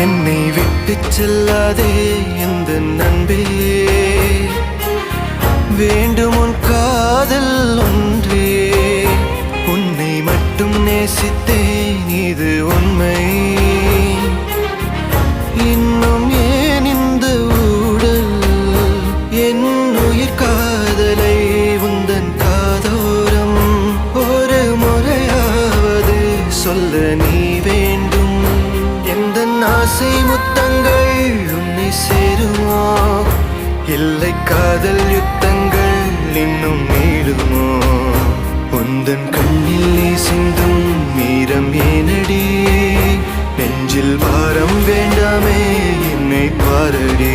என்னை விட்டு செல்லாதே எந்த நண்பே, வேண்டும் உன் காதல் ஒன்றே. உன்னை மட்டும் நேசித்தேன் இது உண்மை. இன்னும் ஏன் இந்த ஊடல் என் உயிர் காதலை உந்தன் காதோரம் ஒரு முறையாவது சொல்ல நீ வேண்டும். எந்த ஆசை முத்தங்கள் உன்னை சேருமோ, இல்லை காதல் யுத்தங்கள் இன்னும் நீடுமோ. உந்தன் கண்ணில் நீ சிந்தும் மீரம் ஏனடி, நெஞ்சில் பாரம் வேண்டாமே என்னை பாரடி.